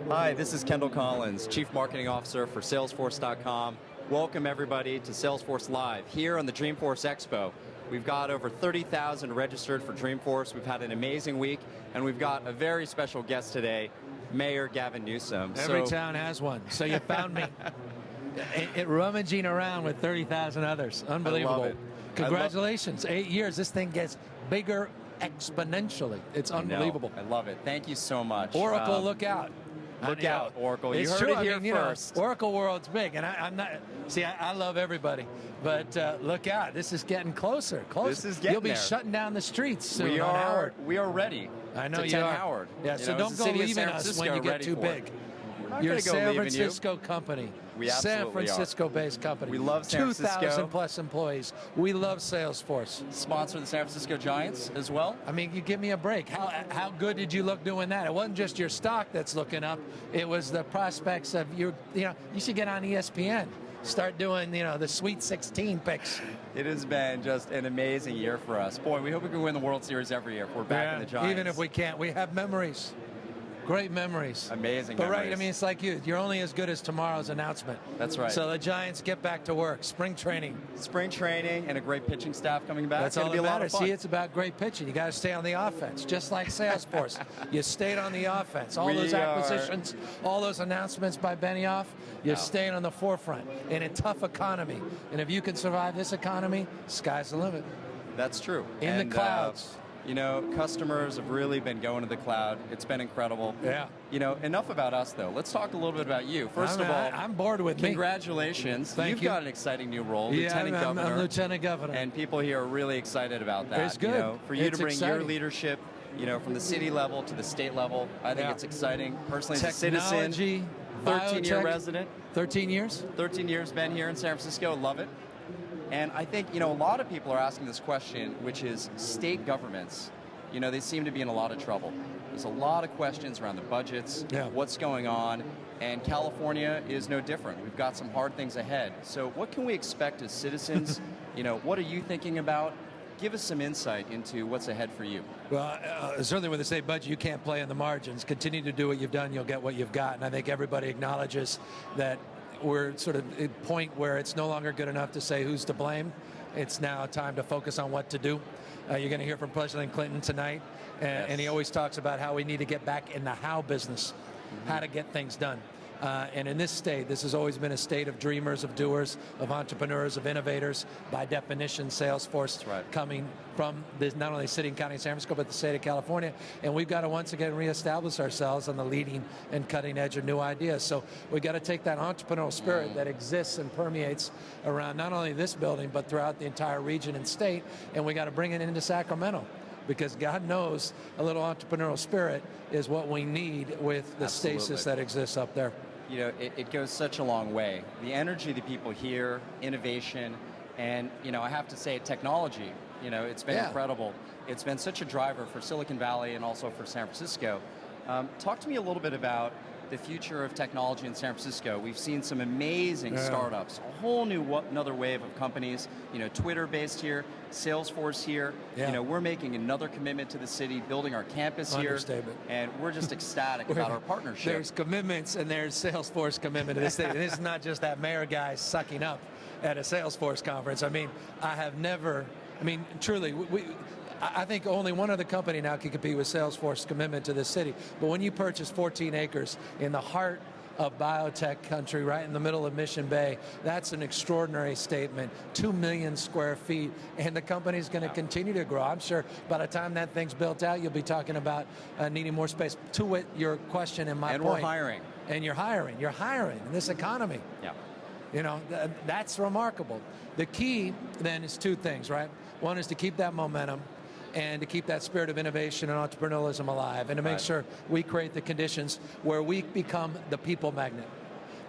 Hi, this is Kendall Collins, Chief Marketing Officer for Salesforce.com. Welcome everybody to Salesforce Live here on the Dreamforce Expo. We've got over 30,000 registered for Dreamforce. We've had an amazing week, and we've got a very special guest today, Mayor Gavin Newsom. Every town has one, so you found me. Rummaging around with 30,000 others. Unbelievable. I love it. Congratulations, 8 years. This thing gets bigger exponentially. It's unbelievable. I love it. Thank you so much. Oracle, look out. Look out, Oracle. You heard true. it here first. Oracle world's big, and I'm not. See, I love everybody, but look out. This is getting closer. This is getting You'll be there. shutting down the streets soon We on Howard. are ready. I know to you are. Howard. Yeah, so don't go leaving us when you get too big. You're a San Francisco company. We San absolutely Francisco-based company. We love San Francisco. 2,000 plus employees. We love Salesforce. Sponsor the San Francisco Giants as well. I mean, you give me a break. How good did you look doing that? It wasn't just your stock that's looking up. It was the prospects of your. You should get on ESPN. Start doing, the Sweet 16 picks. It has been just an amazing year for us. Boy, we hope we can win the World Series every year if we're back in the Giants. Even if we can't, we have memories. Great memories. Amazing but memories. Right, I mean, it's like you're only as good as tomorrow's announcement. That's right. So the Giants get back to work. Spring training. Spring training and a great pitching staff coming back. That's all that matters. See, it's about great pitching. You got to stay on the offense, just like Salesforce. You stayed on the offense. All those acquisitions, all those announcements by Benioff, you're staying on the forefront in a tough economy. And if you can survive this economy, sky's the limit. That's true. In the clouds. Customers have really been going to the cloud. It's been incredible. Yeah. Enough about us, though. Let's talk a little bit about you. First of all, I'm bored with congratulations. Thank You've you. got an exciting new role, Yeah, Lieutenant Governor. I'm Lieutenant Governor. And people here are really excited about that. It's good. For you to bring exciting. your leadership, from the city level to the state level, I think it's exciting. Personally, as a citizen, Technology, 13-year resident. 13 years? 13 years been here in San Francisco. Love it. And I think, a lot of people are asking this question, which is state governments. They seem to be in a lot of trouble. There's a lot of questions around the budgets, what's going on, and California is no different. We've got some hard things ahead. So what can we expect as citizens? What are you thinking about? Give us some insight into what's ahead for you. Well, certainly with the state budget, you can't play in the margins. Continue to do what you've done, you'll get what you've got. And I think everybody acknowledges that we're sort of at a point where it's no longer good enough to say who's to blame. It's now time to focus on what to do. You're going to hear from President Clinton tonight, and he always talks about how we need to get back in the how business, how to get things done. And in this state, this has always been a state of dreamers, of doers, of entrepreneurs, of innovators. By definition, Salesforce coming from not only city and county of San Francisco, but the state of California. And we've got to once again reestablish ourselves on the leading and cutting edge of new ideas. So we've got to take that entrepreneurial spirit that exists and permeates around not only this building, but throughout the entire region and state, and we got to bring it into Sacramento. Because God knows a little entrepreneurial spirit is what we need with the stasis that exists up there. It goes such a long way. The energy that people hear, innovation, and, I have to say technology, it's been incredible. It's been such a driver for Silicon Valley and also for San Francisco. Talk to me a little bit about the future of technology in San Francisco. We've seen some amazing startups, a whole another wave of companies, Twitter-based here, Salesforce here. We're making another commitment to the city, building our campus here, and we're just ecstatic about our partnership. There's commitments and there's Salesforce commitment to the city. And it's not just that mayor guy sucking up at a Salesforce conference. Truly, I think only one other company now can compete with Salesforce's commitment to this city. But when you purchase 14 acres in the heart of biotech country, right in the middle of Mission Bay, that's an extraordinary statement. 2 million square feet, and the company's going to continue to grow. I'm sure by the time that thing's built out, you'll be talking about needing more space. To your question and my point. And we're hiring. And you're hiring in this economy. Yeah. That's remarkable. The key then is two things, right? One is to keep that momentum, and to keep that spirit of innovation and entrepreneurialism alive, and to make sure we create the conditions where we become the people magnet.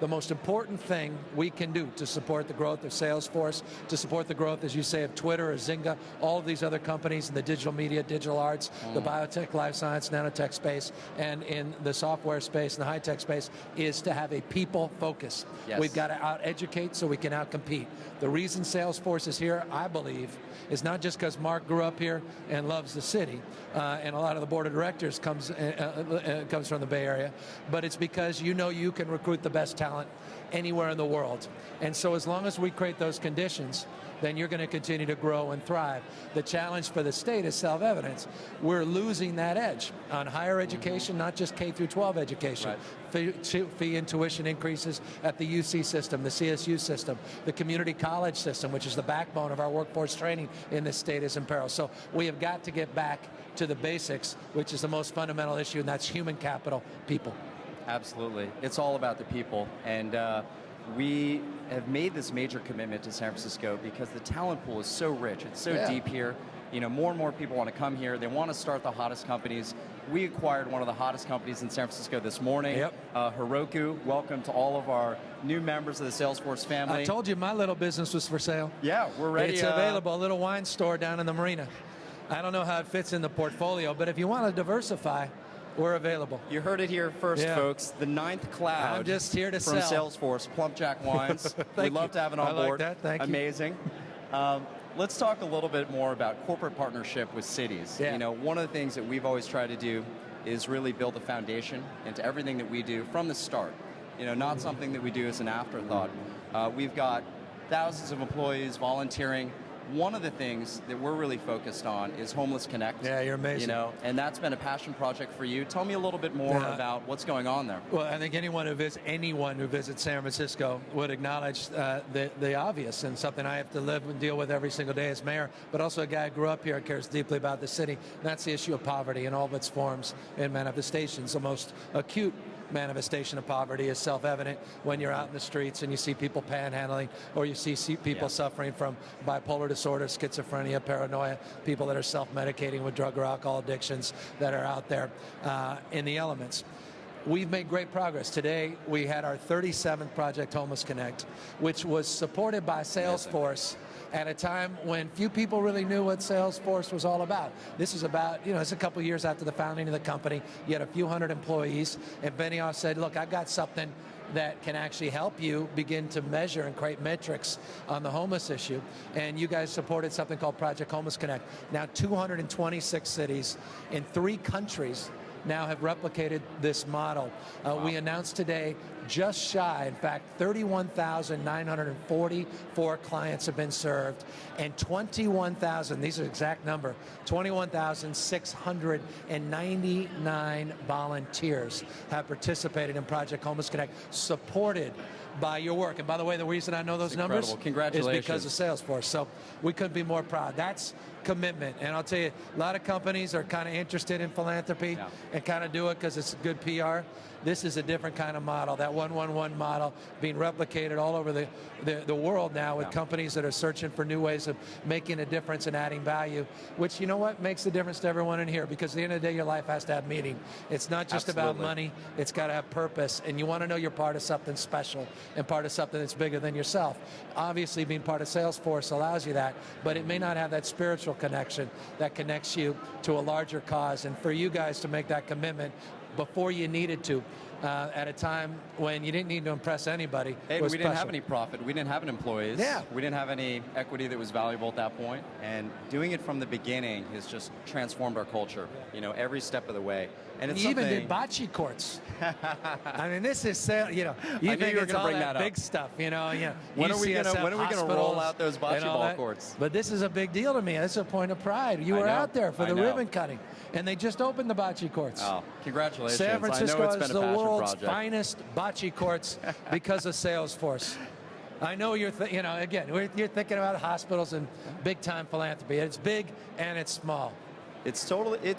the most important thing we can do to support the growth of Salesforce, to support the growth, as you say, of Twitter or Zynga, all of these other companies in the digital media, digital arts, the biotech, life science, nanotech space, and in the software space and the high-tech space, is to have a people focus. Yes. We've got to out-educate so we can out-compete. The reason Salesforce is here, I believe, is not just because Mark grew up here and loves the city, and a lot of the board of directors comes from the Bay Area, but it's because you know you can recruit the best talent anywhere in the world. And so as long as we create those conditions, then you're going to continue to grow and thrive. The challenge for the state is self-evident. We're losing that edge on higher education, not just K through 12 education. Right. Fee and tuition increases at the UC system, the CSU system, the community college system, which is the backbone of our workforce training in this state, is in peril. So we have got to get back to the basics, which is the most fundamental issue, and that's human capital, people. Absolutely. It's all about the people. And we have made this major commitment to San Francisco because the talent pool is so rich. It's so deep here. You know, more and more people want to come here. They want to start the hottest companies. We acquired one of the hottest companies in San Francisco this morning. Heroku. Welcome to all of our new members of the Salesforce family. I told you my little business was for sale. Yeah, we're ready. It's available, a little wine store down in the marina. I don't know how it fits in the portfolio, but if you want to diversify, we're available. You heard it here first, folks. The ninth cloud. I'm just here to from sell. Salesforce, Plumpjack Wines. We'd love to have it on board. Like that. Thank you. Amazing. Let's talk a little bit more about corporate partnership with cities. Yeah. You know, one of the things that we've always tried to do is really build a foundation into everything that we do from the start. You know, not something that we do as an afterthought. We've got thousands of employees volunteering. One of the things that we're really focused on is Homeless Connect. Yeah, you're amazing. You know, and that's been a passion project for you. Tell me a little bit more about what's going on there. Well, I think anyone who visits San Francisco would acknowledge the obvious, and something I have to live and deal with every single day as mayor, but also a guy who grew up here and cares deeply about the city. And that's the issue of poverty in all of its forms and manifestations. The most acute manifestation of poverty is self-evident when you're out in the streets and you see people panhandling, or you see people suffering from bipolar disorder, schizophrenia, paranoia, people that are self-medicating with drug or alcohol addictions that are out there in the elements. We've made great progress. Today, we had our 37th Project Homeless Connect, which was supported by Salesforce at a time when few people really knew what Salesforce was all about. This is about, you know, it's a couple years after the founding of the company. You had a few hundred employees, and Benioff said, look, I've got something that can actually help you begin to measure and create metrics on the homeless issue. And you guys supported something called Project Homeless Connect. Now 226 cities in 3 countries now have replicated this model. We announced today just shy, in fact, 31,944 clients have been served, and 21,000, these are the exact number, 21,699 volunteers have participated in Project Homeless Connect, supported by your work. And by the way, the reason I know those numbers is because of Salesforce. So we couldn't be more proud. That's commitment. And I'll tell you, a lot of companies are kind of interested in philanthropy and kind of do it because it's good PR. This is a different kind of model, that 1-1-1 model being replicated all over the world now with companies that are searching for new ways of making a difference and adding value, which, you know what, makes the difference to everyone in here, because at the end of the day, your life has to have meaning. It's not just about money, it's got to have purpose, and you want to know you're part of something special and part of something that's bigger than yourself. Obviously, being part of Salesforce allows you that, but it may not have that spiritual connection that connects you to a larger cause. And for you guys to make that commitment before you needed to, at a time when you didn't need to impress anybody. Hey, we didn't have any profit. We didn't have any employees. We didn't have any equity that was valuable at that point. And doing it from the beginning has just transformed our culture, you know, every step of the way. And it's you even did bocce courts. I mean, this is, you know, you think you were it's gonna all bring that that big stuff, you know. When are we going to roll out those bocce ball courts? But this is a big deal to me. It's a point of pride. You were out there for the ribbon cutting, and they just opened the bocce courts. Oh, congratulations. San Francisco has the world's project. finest bocce courts because of Salesforce. I know you're, you know, again, you're thinking about hospitals and big-time philanthropy. It's big and it's small. It's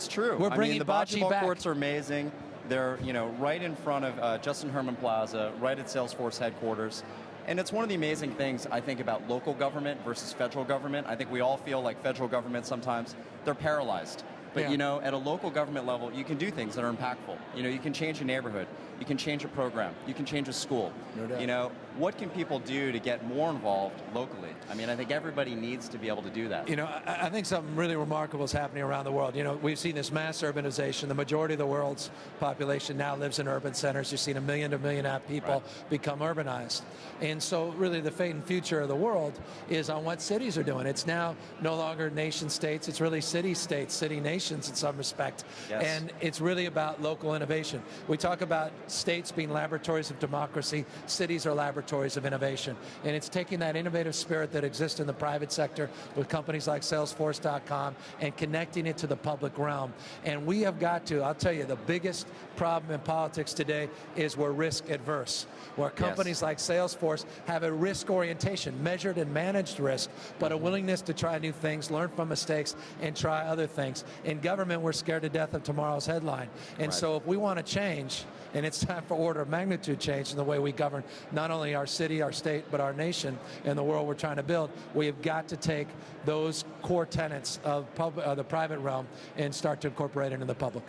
true. We're bringing the bocce ball back. courts are amazing. They're, you know, right in front of Justin Herman Plaza, right at Salesforce headquarters. And it's one of the amazing things, I think, about local government versus federal government. I think we all feel like federal government sometimes, they're paralyzed. But Yeah. you know, at a local government level, you can do things that are impactful. You know, you can change a neighborhood, you can change a program, you can change a school. No doubt. You know, what can people do to get more involved locally? I mean, I think everybody needs to be able to do that. You know, I think something really remarkable is happening around the world. You know, we've seen this mass urbanization. The majority of the world's population now lives in urban centers. You've seen 1 million to 1.5 million people become urbanized. And so really the fate and future of the world is on what cities are doing. It's now no longer nation states, it's really city states, city nations in some respect. Yes. And it's really about local innovation. We talk about states being laboratories of democracy, cities are laboratories of innovation. And it's taking that innovative spirit that exists in the private sector with companies like Salesforce.com and connecting it to the public realm. And we have got to, I'll tell you, the biggest problem in politics today is we're risk adverse, where companies like Salesforce have a risk orientation, measured and managed risk, but a willingness to try new things, learn from mistakes, and try other things. In government, we're scared to death of tomorrow's headline. And so if we want to change, and it's time for order of magnitude change in the way we govern not only our city, our state, but our nation and the world we're trying to build, we have got to take those core tenets of the private realm and start to incorporate it into the public.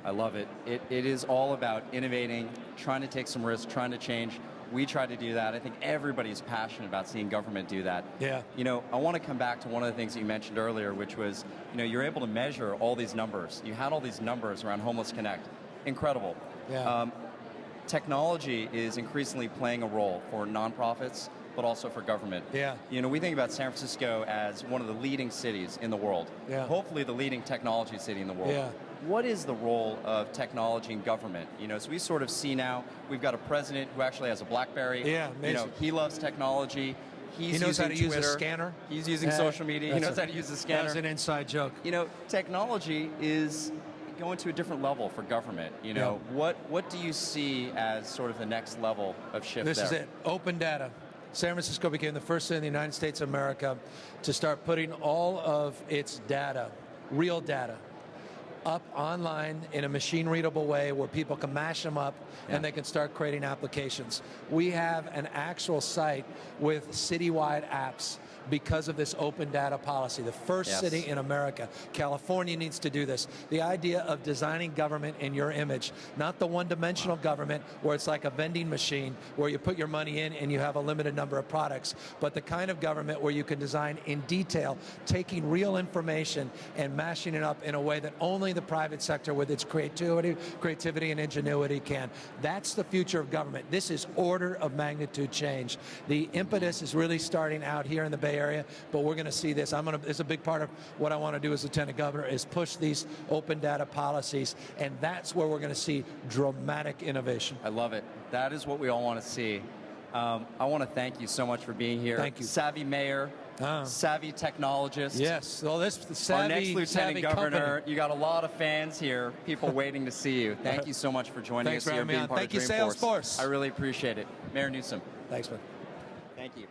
I love it. It is all about innovating, trying to take some risks, trying to change. We try to do that. I think everybody's passionate about seeing government do that. Yeah. You know, I want to come back to one of the things that you mentioned earlier, which was, you know, you're able to measure all these numbers. You had all these numbers around Homeless Connect. Incredible. Yeah. Technology is increasingly playing a role for nonprofits, but also for government. Yeah. You know, we think about San Francisco as one of the leading cities in the world. Yeah. Hopefully the leading technology city in the world. Yeah. What is the role of technology in government? You know, so we sort of see now, we've got a president who actually has a BlackBerry. Yeah, you know, he loves technology. He knows how to use a scanner. He's using social media. He knows how to use a scanner. That's an inside joke. You know, technology is going to a different level for government. You know, what do you see as sort of the next level of shift This there? is it, open data. San Francisco became the first city in the United States of America to start putting all of its data, real data, up online in a machine-readable way where people can mash them up and they can start creating applications. We have an actual site with citywide apps because of this open data policy. The first city in America. California needs to do this. The idea of designing government in your image, not the one-dimensional government where it's like a vending machine where you put your money in and you have a limited number of products, but the kind of government where you can design in detail, taking real information and mashing it up in a way that only the private sector with its creativity and ingenuity can. That's the future of government. This is order of magnitude change. The impetus is really starting out here in the Bay Area, but we're going to see this. It's a big part of what I want to do as Lieutenant Governor is push these open data policies, and that's where we're going to see dramatic innovation. I love it. That is what we all want to see. I want to thank you so much for being here. Thank you. Savvy mayor, savvy technologist. Yes, well, this savvy, our next Lieutenant Governor. Company. You got a lot of fans here, people waiting to see you. Thank you so much for joining Thanks us for here, having me being on. part Thank of you, Dreamforce. Salesforce. I really appreciate it. Mayor Newsom. Thanks, man. Thank you.